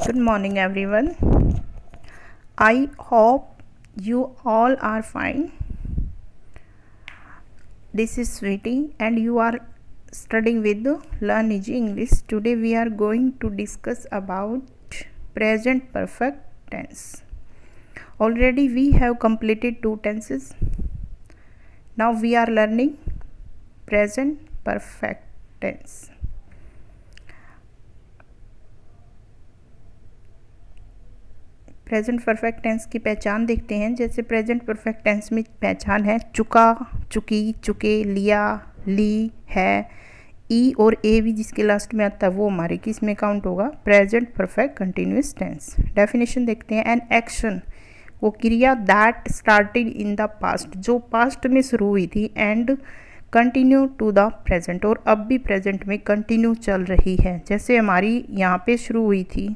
Good morning, everyone. I hope you all are fine. This is Sweetie, and you are studying with Learn Easy English. Today, we are going to discuss about present perfect tense. Already, we have completed 2 tenses. Now, we are learning present perfect tense. Present perfect tense की पहचान देखते हैं। जैसे present perfect tense में पहचान है चुका, चुकी, चुके, लिया, ली, है। ई और ए भी जिसके लास्ट में आता है वो हमारे किस में काउंट होगा? Present perfect continuous tense. Definition देखते हैं। एन एक्शन, वो क्रिया that started in the past, जो पास्ट में शुरू हुई थी, and continue to the present, और अब भी प्रेजेंट में कंटिन्यू चल रही है। जैसे हमारी यहाँ पे शुरू हुई थी,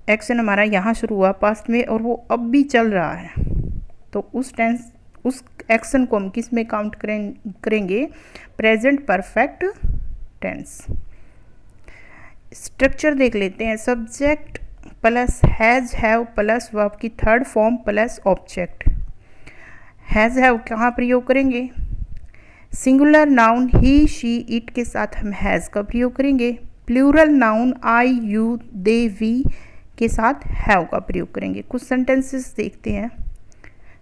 एक्शन हमारा यहाँ शुरू हुआ पास्ट में और वो अब भी चल रहा है, तो उस एक्शन को हम किस में काउंट करेंगे? Present perfect tense. स्ट्रक्चर देख लेते हैं। Subject plus has have plus verb की third form plus object. Has have कहाँ प्रयोग करेंगे? Singular noun he, she, it के साथ हम हैज़ का प्रयोग करेंगे। Plural noun I, you, they, we के साथ हैव का प्रयोग करेंगे। कुछ सेंटेंसेस देखते हैं।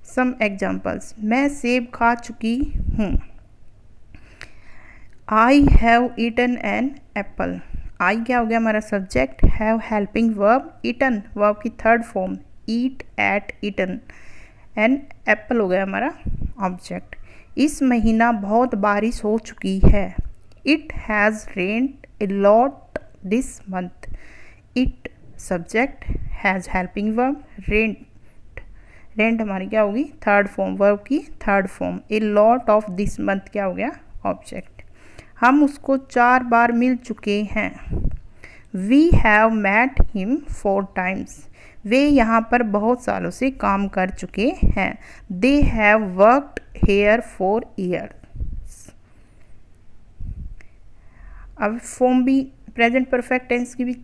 Some examples. मैं सेब खा चुकी हूँ। I have eaten an apple. I क्या हो गया हमारा subject, have helping verb, eaten verb की third form, eat, ate, eaten, an apple हो गया हमारा ऑब्जेक्ट। इस महीना बहुत बारिश हो चुकी है। It has rained a lot this month. It subject, has helping verb, rent हमारी क्या होगी? थर्ड फॉर्म, वर्ब की third form. A lot of this month क्या हो गया? ऑब्जेक्ट। हम उसको 4 बार मिल चुके हैं। We have met him 4 times. वे यहाँ पर बहुत सालों से काम कर चुके हैं। They have worked here for years. अब फॉर्म भी प्रेजेंट परफेक्ट टेंस की भी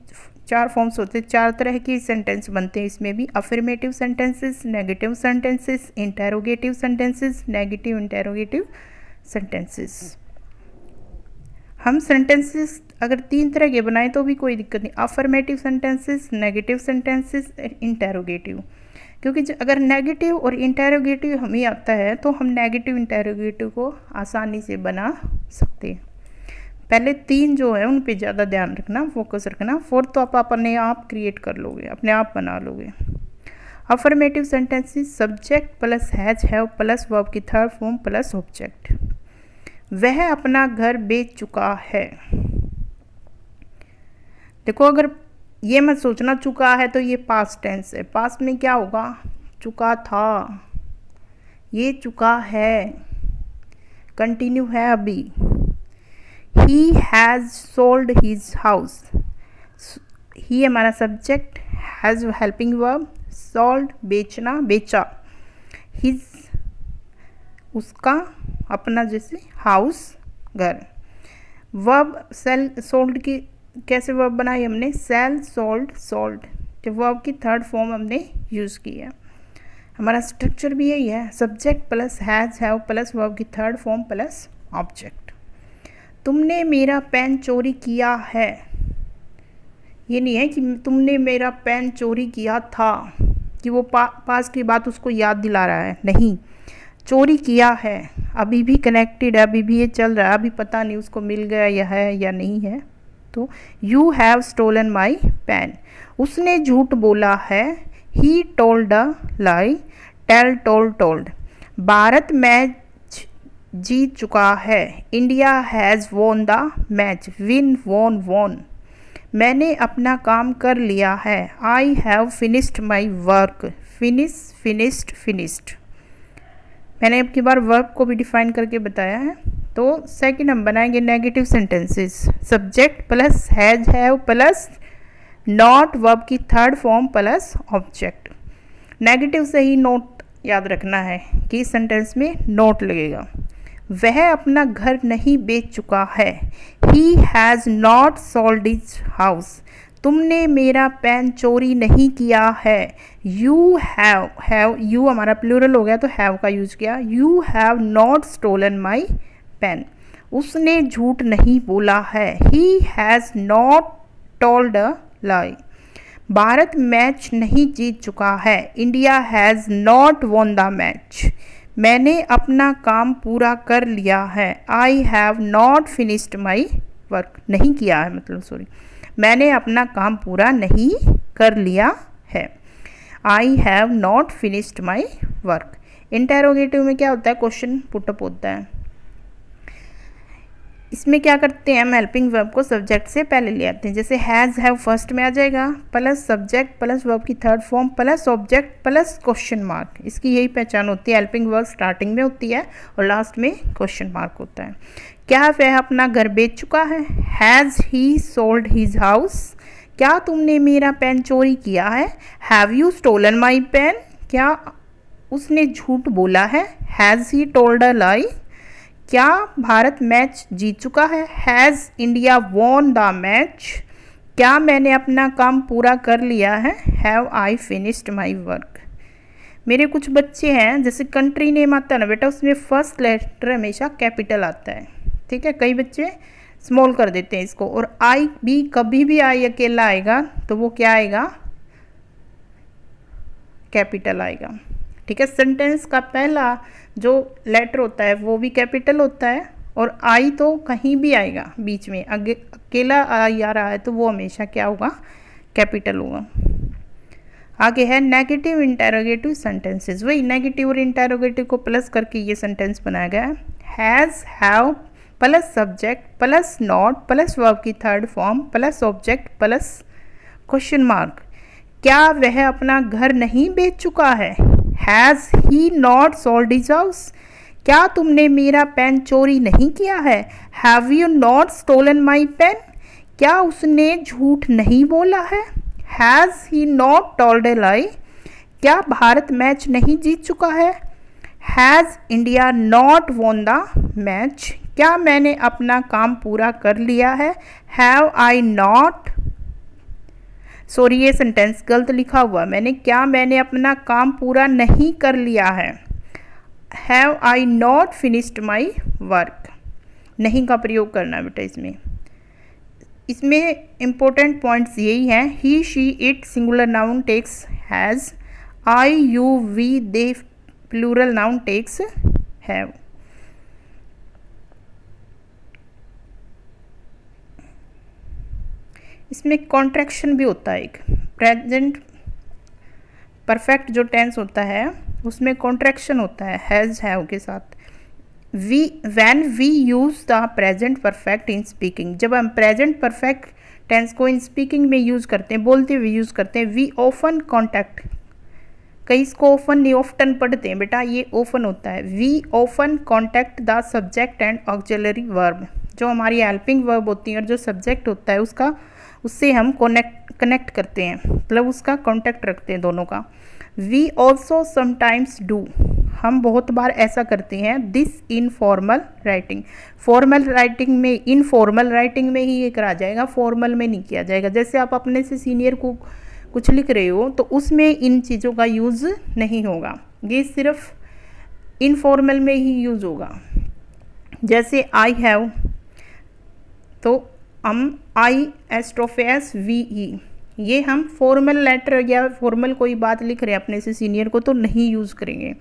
4 फॉर्म्स होते हैं। 4 तरह के सेंटेंस बनते हैं इसमें भी। Affirmative sentences, negative sentences, interrogative sentences, negative interrogative sentences. हम सेंटेंसेस अगर 3 तरह के बनाएं तो भी कोई दिक्कत नहीं। Affirmative sentences, negative sentences, interrogative. क्योंकि अगर नेगेटिव और इंटेरोगेटिव हमें आता है तो हम नेगेटिव इंटेरोगेटिव को आसानी से बना सकते हैं। पहले 3 जो है उन पे ज़्यादा ध्यान रखना, फोकस रखना। 4th तो आप अपने आप क्रिएट कर लोगे, अपने आप बना लोगे। Affirmative sentences, subject plus has have plus verb की थर्ड फॉर्म प्लस ऑब्जेक्ट। वह अपना घर बेच चुका है। देखो, अगर ये मत सोचना चुका है तो ये पास्ट टेंस है। पास्ट में क्या होगा? चुका था, ये चुका है, कंटिन्यू है अभी। He has sold his house. He हमारा subject, has helping verb, sold बेचना, बेचा। His उसका, अपना, जैसे हाउस घर। वर्ब सेल, सोल्ड की कैसे वर्ब बनाई हमने? Sell, sold, sold. जब वर्ब की थर्ड फॉर्म हमने यूज़ की है। हमारा स्ट्रक्चर भी यही है। Subject plus has have plus verb की थर्ड फॉर्म प्लस ऑब्जेक्ट। तुमने मेरा पेन चोरी किया है। ये नहीं है कि तुमने मेरा पेन चोरी किया था, कि वो पास्ट की बात उसको याद दिला रहा है। नहीं, चोरी किया है, अभी भी कनेक्टेड है, अभी भी ये चल रहा है, अभी पता नहीं उसको मिल गया या है या नहीं है। तो you have stolen my pen. उसने झूठ बोला है। He told a lie, tell, told, told. भारत मैच जीत चुका है। India has won the match, win, won, won. मैंने अपना काम कर लिया है। I have finished my work. Finish, finished, finished. मैंने अब की बार वर्क को भी डिफाइन करके बताया है। तो सेकंड हम बनाएंगे negative sentences. Subject plus has have plus not verb की third form plus object. Negative से ही नोट याद रखना है कि इस सेंटेंस में नोट लगेगा। वह अपना घर नहीं बेच चुका है। He has not sold his house. तुमने मेरा पेन चोरी नहीं किया है। यू हैव यू हमारा प्लूरल हो गया तो हैव का यूज किया। You have not stolen my pen. उसने झूठ नहीं बोला है। He has not told a lie. Bharat match नहीं जीत चुका है। India has not won the match. मैंने अपना काम पूरा कर लिया है। I have not finished my work. नहीं किया है मतलब सॉरी, मैंने अपना काम पूरा नहीं कर लिया है। I have not finished my work. Interrogative में क्या होता है, क्वेश्चन पुटअप होता है। इसमें क्या करते हैं, हम हेल्पिंग वर्ब को सब्जेक्ट से पहले ले आते हैं। जैसे हैज़ हैव फर्स्ट में आ जाएगा, प्लस सब्जेक्ट प्लस वर्ब की third form plus object plus question mark. इसकी यही पहचान होती है। हेल्पिंग वर्ब स्टार्टिंग में होती है और लास्ट में क्वेश्चन मार्क होता है। क्या वह अपना घर बेच चुका है। Has he sold his house. क्या तुमने मेरा पेन चोरी किया है। Have you stolen my pen. क्या उसने झूठ बोला है। Has he told a lie. क्या भारत मैच जीत चुका है। Has India won the match. क्या मैंने अपना काम पूरा कर लिया है। Have I finished my work. मेरे कुछ बच्चे हैं, जैसे कंट्री नेम आता है ना बेटा, उसमें फर्स्ट लेटर हमेशा कैपिटल आता है, ठीक है। कई बच्चे स्मॉल कर देते हैं इसको। और आई भी, कभी भी आई अकेला आएगा तो वो क्या आएगा, कैपिटल आएगा, ठीक है। सेंटेंस का पहला जो लेटर होता है वो भी कैपिटल होता है, और आई तो कहीं भी आएगा बीच में, अकेला आई आ रहा है तो वो हमेशा क्या होगा, कैपिटल होगा। आगे है नेगेटिव इंटेरोगेटिव सेंटेंसेस। वही नेगेटिव और इंटेरोगेटिव को प्लस करके ये सेंटेंस बनाया गया है। Has have plus subject plus not plus verb की third form plus object plus question mark. क्या वह अपना घर नहीं बेच चुका है। Has he not sold his house. क्या तुमने मेरा पेन चोरी नहीं किया है। Have you not stolen my pen. क्या उसने झूठ नहीं बोला है। Has he not told a lie. क्या भारत मैच नहीं जीत चुका है। Has India not won the match. क्या मैंने अपना काम पूरा कर लिया है। हैव आई नॉट, सॉरी ये सेंटेंस गलत लिखा हुआ मैंने, क्या मैंने अपना काम पूरा नहीं कर लिया है। Have I not finished my work. नहीं का प्रयोग करना बेटा इसमें। इसमें इम्पोर्टेंट पॉइंट्स यही हैं। He she it singular noun takes has. I you we they plural noun takes have. इसमें कॉन्ट्रैक्शन भी होता है एक। प्रेजेंट परफेक्ट जो टेंस होता है उसमें कॉन्ट्रैक्शन होता है हैज़ हैव के साथ। When we use the present perfect in speaking, जब हम प्रेजेंट परफेक्ट टेंस को इन स्पीकिंग में यूज़ करते हैं, बोलते हुए यूज़ करते हैं। वी ऑफन कॉन्टैक्ट, कई इसको ऑफन नहीं ऑफ्टन पढ़ते हैं बेटा, ये ऑफन होता है। We often contact the subject and auxiliary verb. जो हमारी हेल्पिंग वर्ब होती है और जो सब्जेक्ट होता है उसका, उससे हम कनेक्ट करते हैं, मतलब उसका कॉन्टैक्ट रखते हैं दोनों का। वी ऑल्सो समटाइम्स डू, हम बहुत बार ऐसा करते हैं। This informal writing, formal writing में, इनफॉर्मल राइटिंग में ही ये करा जाएगा, फॉर्मल में नहीं किया जाएगा। जैसे आप अपने से सीनियर को कुछ लिख रहे हो तो उसमें इन चीज़ों का यूज़ नहीं होगा, ये सिर्फ इनफॉर्मल में ही यूज़ होगा। जैसे आई हैव, तो हम आई एस्ट्रोफेस वी ई, ये हम फॉर्मल लेटर या फॉर्मल कोई बात लिख रहे हैं अपने से सीनियर को तो नहीं यूज़ करेंगे।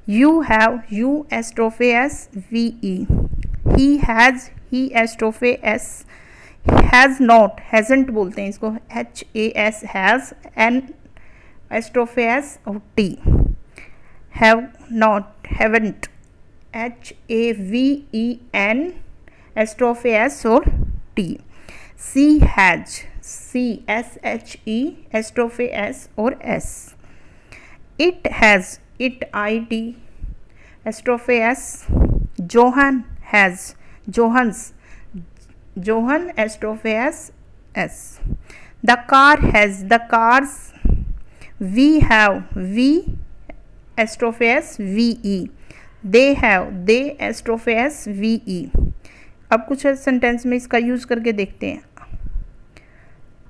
You have, you apostrophe V E. He has, he apostrophe. Has not, hasn't बोलते हैं इसको, H A S has, N apostrophe और T. Have not, haven't, H A V E N apostrophe और T. She has, she S H E apostrophe और S. It has, it I T apostrophe. John has, John's, John apostrophe S. The car has, the car's. We have, we apostrophe V E. They have, they apostrophe V E. अब कुछ sentence में इसका use करके देखते हैं।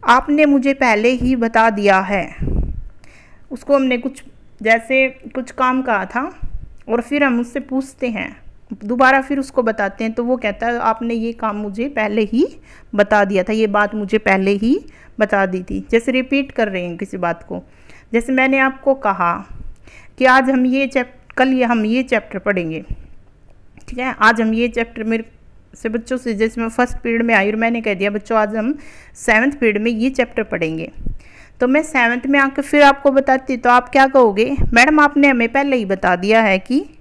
आपने मुझे पहले ही बता दिया है। उसको हमने जैसे कुछ काम कहा था और फिर हम उससे पूछते हैं, दोबारा फिर उसको बताते हैं, तो वो कहता है आपने ये काम मुझे पहले ही बता दिया था, ये बात मुझे पहले ही बता दी थी। जैसे रिपीट कर रहे हैं किसी बात को। जैसे मैंने आपको कहा कि आज हम हम ये चैप्टर पढ़ेंगे, ठीक है। आज हम ये चैप्टर मेरे से बच्चों से, जैसे मैं फर्स्ट पीरियड में आई और मैंने कह दिया बच्चों आज हम 7th पीरियड में ये चैप्टर पढ़ेंगे, तो मैं 7th में आकर फिर आपको बताती, तो आप क्या कहोगे, मैडम आपने हमें पहले ही बता दिया है कि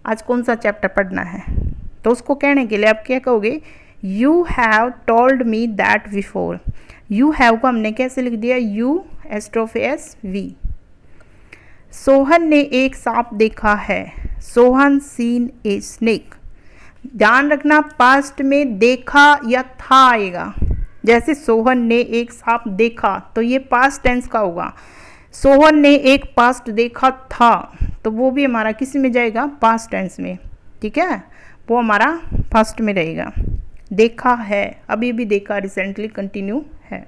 आज कौन सा चैप्टर पढ़ना है। तो उसको कहने के लिए आप क्या कहोगे, you have told me that before. You have को हमने कैसे लिख दिया, यू एस्ट्रोफे एस वी। सोहन ने एक सांप देखा है, सोहन सीन ए स्नेक। ध्यान रखना पास्ट में देखा या था आएगा। जैसे सोहन ने एक सांप देखा तो ये पास्ट टेंस का होगा। सोहन ने एक पास्ट देखा था तो वो भी हमारा किस में जाएगा, पास्ट टेंस में, ठीक है, वो हमारा फर्स्ट में रहेगा। देखा है, अभी भी देखा, रिसेंटली कंटिन्यू है।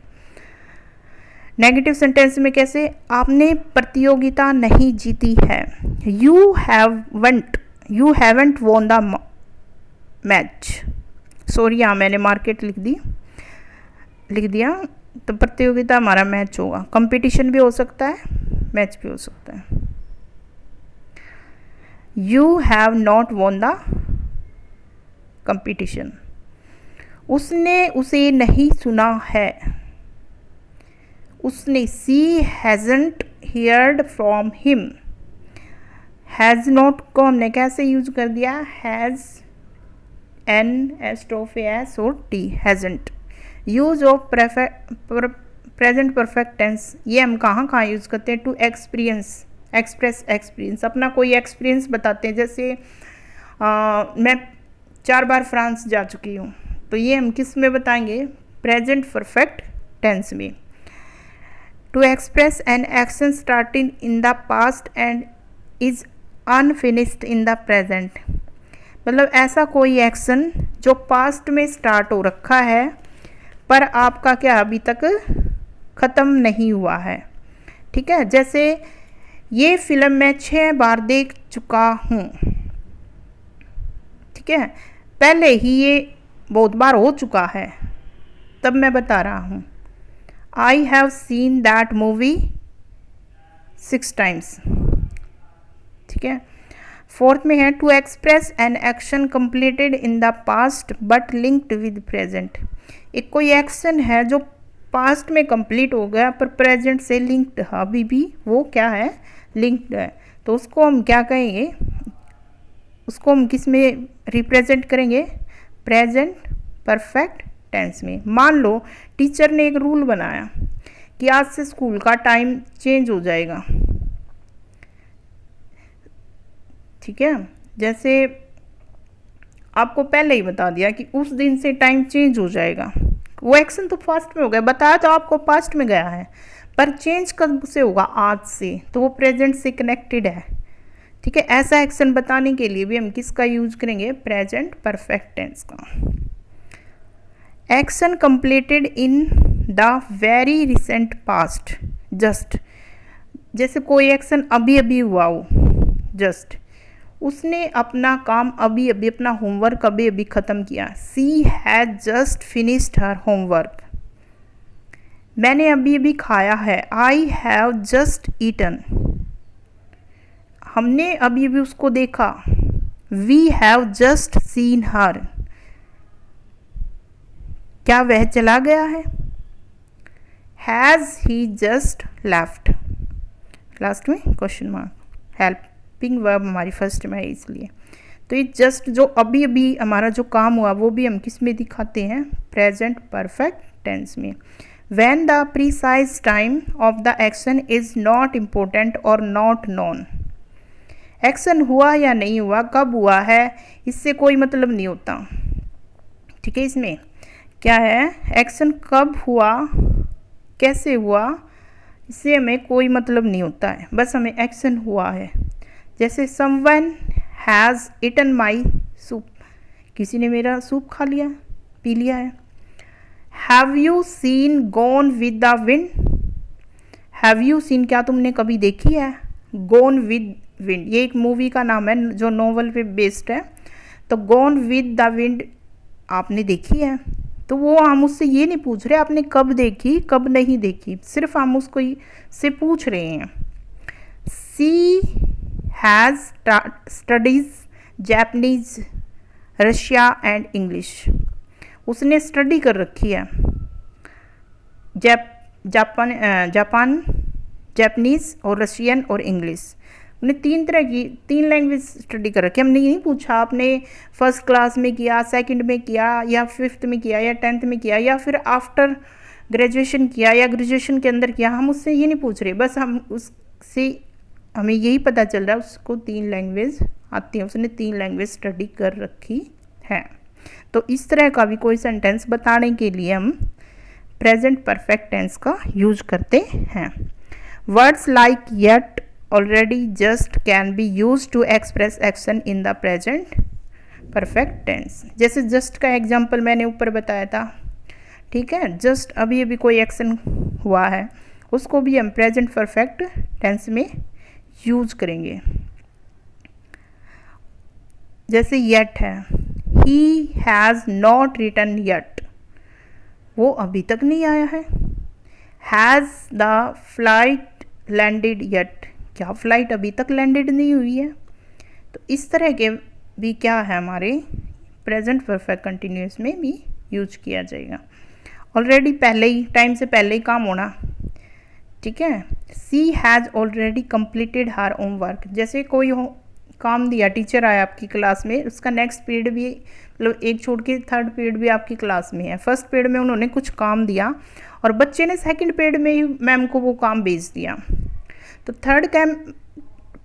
नेगेटिव सेंटेंस में कैसे, आपने प्रतियोगिता नहीं जीती है, you haven't von the match. Sorry, यहाँ मैंने मार्केट लिख दिया, तो प्रतियोगिता हमारा मैच होगा। कंपटीशन भी हो सकता है, मैच भी हो सकता है। You have not won the competition. उसने उसे नहीं सुना है, उसने she hasn't heard from him. Has not को हमने कैसे यूज कर दिया, हैज़ एन एस्ट्रोफे एस और T, hasn't. Use of present perfect tense, ये हम कहाँ यूज़ करते हैं, टू एक्सप्रेस एक्सपीरियंस, अपना कोई एक्सपीरियंस बताते हैं। जैसे मैं 4 बार फ्रांस जा चुकी हूँ, तो ये हम किस में बताएंगे, प्रेजेंट परफेक्ट टेंस में। To express an action starting in the past and is unfinished in the present, मतलब ऐसा कोई एक्शन जो पास्ट में स्टार्ट हो रखा है पर आपका क्या अभी तक ख़त्म नहीं हुआ है, ठीक है। जैसे ये फिल्म मैं 6 बार देख चुका हूँ, ठीक है, पहले ही ये बहुत बार हो चुका है, तब मैं बता रहा हूँ। I have seen that movie 6 times, ठीक है। 4th में है to express an action completed in the past but linked with present. एक कोई एक्शन है जो पास्ट में कंप्लीट हो गया पर प्रेजेंट से लिंक्ड है, अभी भी वो क्या है, लिंक्ड है, तो उसको हम क्या कहेंगे, उसको हम किस में रिप्रेजेंट करेंगे, प्रेजेंट परफेक्ट टेंस में। मान लो टीचर ने एक रूल बनाया कि आज से स्कूल का टाइम चेंज हो जाएगा, ठीक है। जैसे आपको पहले ही बता दिया कि उस दिन से टाइम चेंज हो जाएगा, वो एक्शन तो पास्ट में हो गया, बताया तो आपको पास्ट में गया है, पर चेंज कब से होगा, आज से, तो वो प्रेजेंट से कनेक्टेड है, ठीक है। ऐसा एक्शन बताने के लिए भी हम किसका यूज करेंगे, प्रेजेंट परफेक्ट टेंस का। Action completed in the very recent past, just, जैसे कोई एक्शन अभी अभी हुआ हो, जस्ट, उसने अपना काम अभी अभी, अपना होमवर्क अभी अभी ख़त्म किया, she has just finished her homework. मैंने अभी अभी खाया है, आई हैव जस्ट ईटन। हमने अभी अभी उसको देखा, we have just seen her. क्या वह चला गया है, has he just left. Last में क्वेश्चन मार्क, हेल्पिंग वर्ब हमारी फर्स्ट में है इसलिए। तो ये जस्ट जो अभी अभी हमारा जो काम हुआ वो भी हम किस में दिखाते हैं, प्रेजेंट परफेक्ट टेंस में। When the precise time of the action is not important और नॉट नोन। एक्शन हुआ या नहीं हुआ, कब हुआ है, इससे कोई मतलब नहीं होता, ठीक है। इसमें क्या है, एक्शन कब हुआ, कैसे हुआ, इससे हमें कोई मतलब नहीं होता है, बस हमें एक्शन हुआ है। जैसे someone has eaten my soup, किसी ने मेरा सूप खा लिया, पी लिया है। Have you seen gone with the wind? Have you seen, क्या तुमने कभी देखी है गॉन विद विंड? ये एक मूवी का नाम है जो नोवेल पे बेस्ड है। तो गॉन विद द विंड आपने देखी है? तो वो हम उससे ये नहीं पूछ रहे आपने कब देखी कब नहीं देखी, सिर्फ हम उसको से पूछ रहे हैं। She has studies Japanese Russia and English. उसने स्टडी कर रखी है जापान जापानीज़ और रशियन और इंग्लिश। उन्हें तीन लैंग्वेज स्टडी कर रखी है। हमने ये नहीं पूछा आपने फर्स्ट क्लास में किया, सेकंड में किया, या फिफ्थ में किया, या 10th में किया, या फिर आफ्टर ग्रेजुएशन किया, या ग्रेजुएशन के अंदर किया। हम उससे ये नहीं पूछ रहे, बस हम उससे हमें यही पता चल रहा है उसको 3 लैंग्वेज आती है, उसने 3 लैंग्वेज स्टडी कर रखी है। तो इस तरह का भी कोई सेंटेंस बताने के लिए हम प्रेजेंट परफेक्ट टेंस का यूज करते हैं। Words like yet, already, just can be used to express action in the present perfect tense। जैसे just का एग्जाम्पल मैंने ऊपर बताया था, ठीक है। just अभी अभी कोई एक्शन हुआ है, उसको भी हम प्रेजेंट परफेक्ट टेंस में यूज करेंगे। जैसे yet है, he has not written yet, वो अभी तक नहीं आया है। has the flight landed yet, क्या फ्लाइट अभी तक लैंडेड नहीं हुई है। तो इस तरह के भी क्या है हमारे प्रेजेंट परफेक्ट कंटिन्यूस में भी यूज किया जाएगा। ऑलरेडी पहले ही, टाइम से पहले ही काम होना, ठीक है। She has already completed her homework. जैसे कोई काम दिया, टीचर आया आपकी क्लास में, उसका नेक्स्ट पीरियड भी, मतलब एक छोड़ के थर्ड पीरियड भी आपकी क्लास में है। फर्स्ट पीरियड में उन्होंने कुछ काम दिया और बच्चे ने सेकंड पीरियड में ही मैम को वो काम भेज दिया। तो थर्ड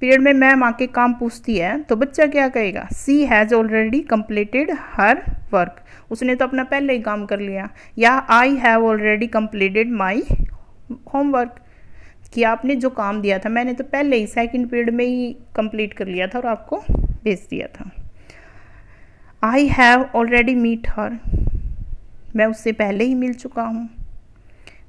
पीरियड में मैम आके काम पूछती है तो बच्चा क्या कहेगा, she has already completed her work, उसने तो अपना पहले ही काम कर लिया। या I have already completed my homework, कि आपने जो काम दिया था मैंने तो पहले ही सेकंड पीरियड में ही कंप्लीट कर लिया था और आपको भेज दिया था। I have already meet her, मैं उससे पहले ही मिल चुका हूँ।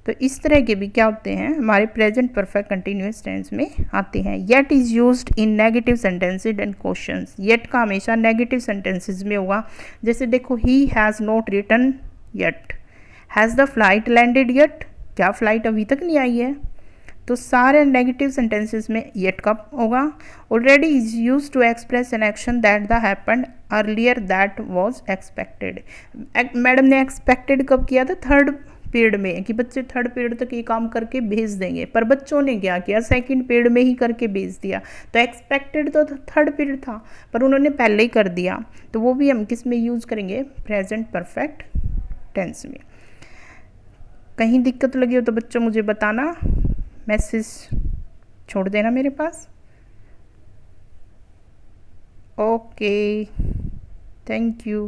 तो इस तरह के भी क्या होते हैं हमारे प्रेजेंट परफेक्ट कंटिन्यूअस टेंस में आते हैं। Yet is used in negative sentences and questions. Yet का हमेशा नेगेटिव सेंटेंसेज में होगा। जैसे देखो, he has not written yet, has the flight landed yet, क्या फ्लाइट अभी तक नहीं आई है। तो सारे नेगेटिव सेंटेंसेस में येट का होगा। Already is use to express an action that the happened earlier that was expected. Madam ने एक्सपेक्टेड कब किया था, थर्ड पीरियड में, कि बच्चे थर्ड पीरियड तक ये काम करके भेज देंगे, पर बच्चों ने क्या किया, सेकंड पीरियड में ही करके भेज दिया। तो एक्सपेक्टेड तो थर्ड पीरियड था पर उन्होंने पहले ही कर दिया। तो वो भी हम किस में यूज़ करेंगे, प्रेजेंट परफेक्ट टेंस में। कहीं दिक्कत लगी हो तो बच्चों मुझे बताना, मैसेज छोड़ देना मेरे पास। Okay, thank you.